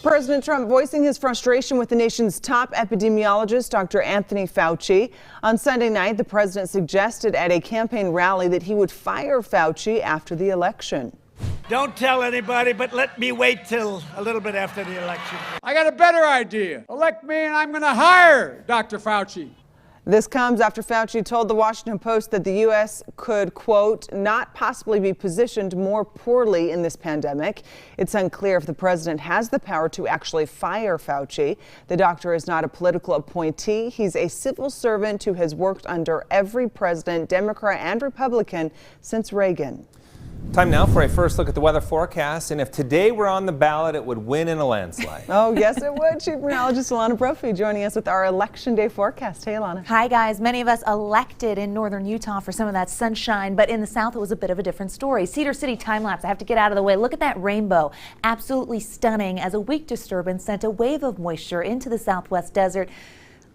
President Trump voicing his frustration with the nation's top epidemiologist, Dr. Anthony Fauci. On Sunday night, the president suggested at a campaign rally that he would fire Fauci after the election. Don't tell anybody, but let me wait till a little bit after the election. I got a better idea. Elect me and I'm going to hire Dr. Fauci. This comes after Fauci told the Washington Post that the U.S. could, quote, not possibly be positioned more poorly in this pandemic. It's unclear if the president has the power to actually fire Fauci. The doctor is not a political appointee. He's a civil servant who has worked under every president, Democrat and Republican, since Reagan. Time now for a first look at the weather forecast. And if today were on the ballot, it would win in a landslide. Oh, yes, it would. Chief Meteorologist Alana Brophy joining us with our Election Day forecast. Hey, Alana. Hi, guys. Many of us elected in northern Utah for some of that sunshine, but in the south, it was a bit of a different story. Cedar City time lapse. I have to get out of the way. Look at that rainbow. Absolutely stunning as a weak disturbance sent a wave of moisture into the southwest desert.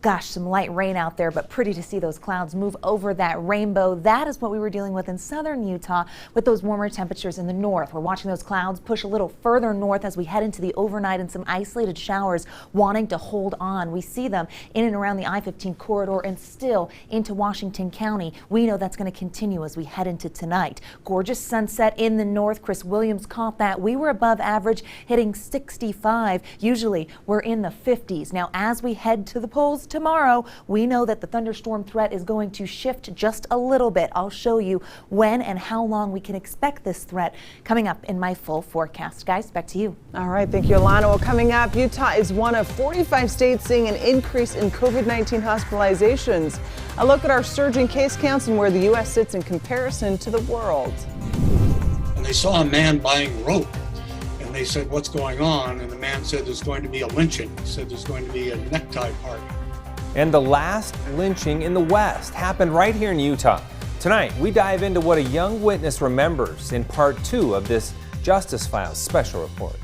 Gosh, some light rain out there, but pretty to see those clouds move over that rainbow. That is what we were dealing with in southern Utah with those warmer temperatures in the north. We're watching those clouds push a little further north as we head into the overnight and some isolated showers wanting to hold on. We see them in and around the I-15 corridor and still into Washington County. We know that's going to continue as we head into tonight. Gorgeous sunset in the north. Chris Williams caught that. We were above average, hitting 65. Usually we're in the 50s. Now, as we head to the polls tomorrow, we know that the thunderstorm threat is going to shift just a little bit. I'll show you when and how long we can expect this threat coming up in my full forecast. Guys, back to you. All right, thank you, Alana. Well, coming up, Utah is one of 45 states seeing an increase in COVID-19 hospitalizations. A look at our surging case counts and where the U.S. sits in comparison to the world. And they saw a man buying rope. And they said, what's going on? And the man said, there's going to be a lynching. He said, there's going to be a necktie party. And the last lynching in the West happened right here in Utah. Tonight, we dive into what a young witness remembers in part 2 of this Justice Files special report.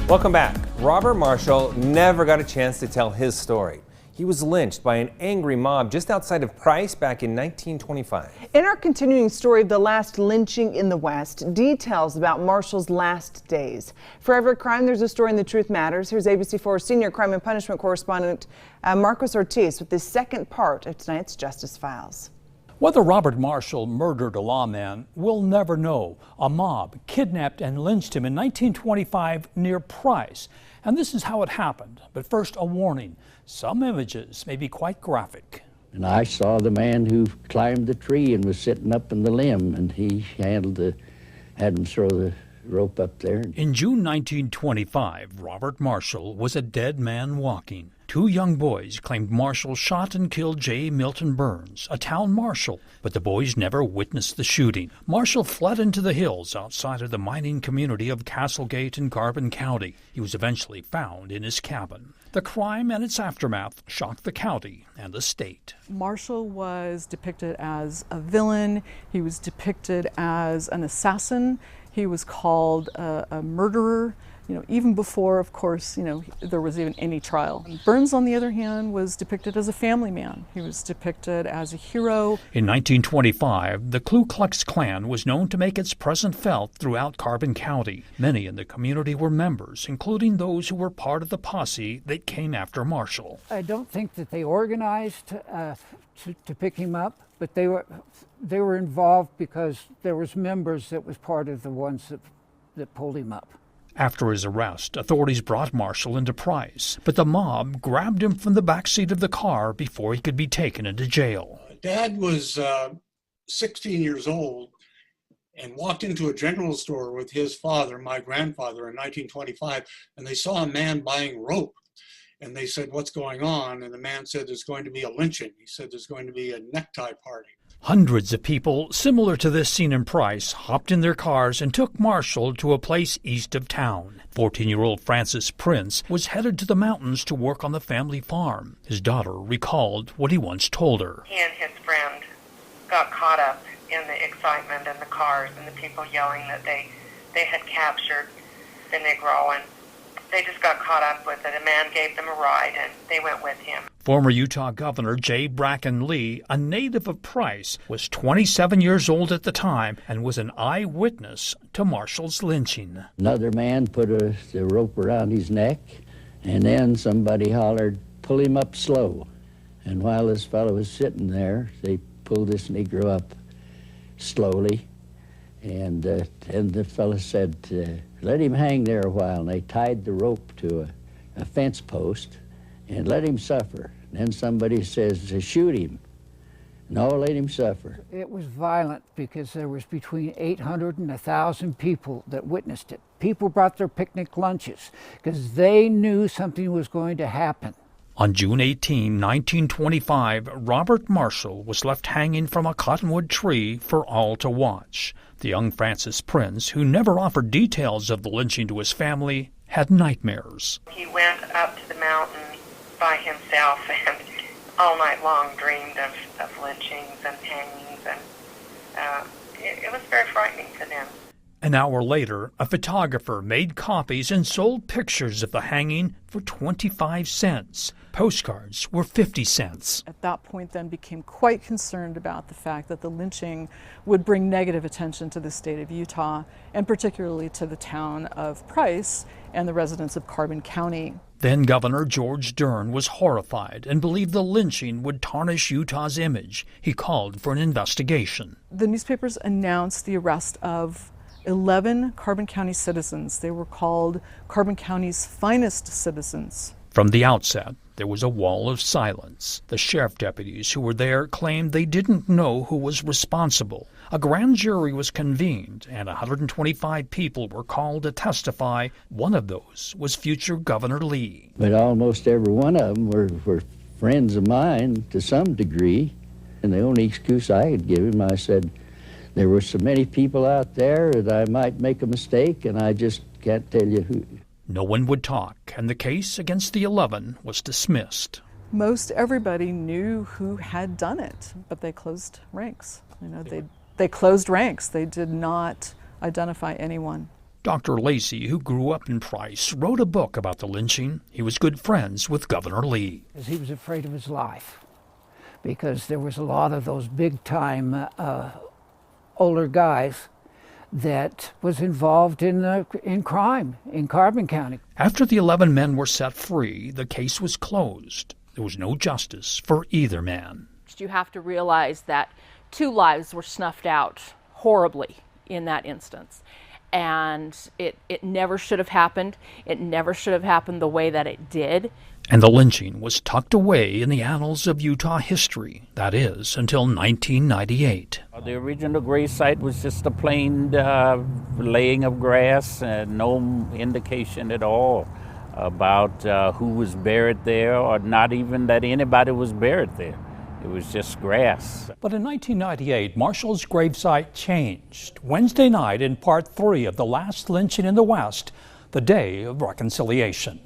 Welcome back. Robert Marshall never got a chance to tell his story. He was lynched by an angry mob just outside of Price back in 1925. In our continuing story of the last lynching in the West, details about Marshall's last days. For every crime, there's a story in The Truth Matters. Here's ABC4 senior crime and punishment correspondent Marcos Ortiz with the second part of tonight's Justice Files. Whether Robert Marshall murdered a lawman, we'll never know. A mob kidnapped and lynched him in 1925 near Price. And this is how it happened. But first, a warning. Some images may be quite graphic. And I saw the man who climbed the tree and was sitting up in the limb, and he had him throw the rope up there. In June 1925, Robert Marshall was a dead man walking. Two young boys claimed Marshall shot and killed J. Milton Burns, a town marshal, but the boys never witnessed the shooting. Marshall fled into the hills outside of the mining community of Castlegate in Carbon County. He was eventually found in his cabin. The crime and its aftermath shocked the county and the state. Marshall was depicted as a villain. He was depicted as an assassin. He was called a murderer. Even before, of course, there was even any trial. Burns, on the other hand, was depicted as a family man. He was depicted as a hero. In 1925, the Ku Klux Klan was known to make its presence felt throughout Carbon County. Many in the community were members, including those who were part of the posse that came after Marshall. I don't think that they organized to pick him up, but they were involved because there was members that was part of the ones that pulled him up. After his arrest, authorities brought Marshall into Price, but the mob grabbed him from the back seat of the car before he could be taken into jail. Dad was 16 years old and walked into a general store with his father, my grandfather, in 1925, and they saw a man buying rope. And they said, "What's going on?" And the man said, "There's going to be a lynching." He said, "There's going to be a necktie party." Hundreds of people, similar to this scene in Price, hopped in their cars and took Marshall to a place east of town. 14-year-old Francis Prince was headed to the mountains to work on the family farm. His daughter recalled what he once told her. He and his friend got caught up in the excitement and the cars and the people yelling that they had captured the Negro, and they just got caught up with it. A man gave them a ride, and they went with him. Former Utah Governor J. Bracken Lee, a native of Price, was 27 years old at the time and was an eyewitness to Marshall's lynching. Another man put the rope around his neck, and then somebody hollered, "Pull him up slow." And while this fellow was sitting there, they pulled this Negro up slowly, and the fellow said, "Let him hang there a while." And they tied the rope to a fence post and let him suffer. And then somebody says, "Shoot him." No, let him suffer. It was violent because there was between 800 and 1,000 people that witnessed it. People brought their picnic lunches because they knew something was going to happen. On June 18, 1925, Robert Marshall was left hanging from a cottonwood tree for all to watch. The young Francis Prince, who never offered details of the lynching to his family, had nightmares. He went up to the mountain by himself and all night long dreamed of lynchings and hangings, and it was very frightening to them. An hour later, a photographer made copies and sold pictures of the hanging for 25 cents. Postcards were 50 cents. At that point then became quite concerned about the fact that the lynching would bring negative attention to the state of Utah, and particularly to the town of Price and the residents of Carbon County. Then Governor George Dern was horrified and believed the lynching would tarnish Utah's image. He called for an investigation. The newspapers announced the arrest of 11 Carbon County citizens. They were called Carbon County's finest citizens. From the outset, there was a wall of silence. The sheriff deputies who were there claimed they didn't know who was responsible. A grand jury was convened, and 125 people were called to testify. One of those was future Governor Lee. But almost every one of them were friends of mine to some degree. And the only excuse I could give him, I said, there were so many people out there that I might make a mistake, and I just can't tell you who. No one would talk, and the case against the 11 was dismissed. Most everybody knew who had done it, but they closed ranks. They closed ranks. They did not identify anyone. Dr. Lacey, who grew up in Price, wrote a book about the lynching. He was good friends with Governor Lee. He was afraid of his life because there was a lot of those big-time older guys that was involved in crime in Carbon County. After the 11 men were set free, the case was closed. There was no justice for either man. You have to realize that 2 lives were snuffed out horribly in that instance. And it never should have happened. It never should have happened the way that it did. And the lynching was tucked away in the annals of Utah history, that is, until 1998. The original grave site was just a plain laying of grass and no indication at all about who was buried there, or not even that anybody was buried there. It was just grass. But in 1998, Marshall's gravesite changed. Wednesday night in part 3 of the last lynching in the West, the Day of Reconciliation.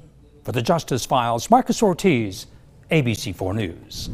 For the Justice Files, Marcus Ortiz, ABC4 News.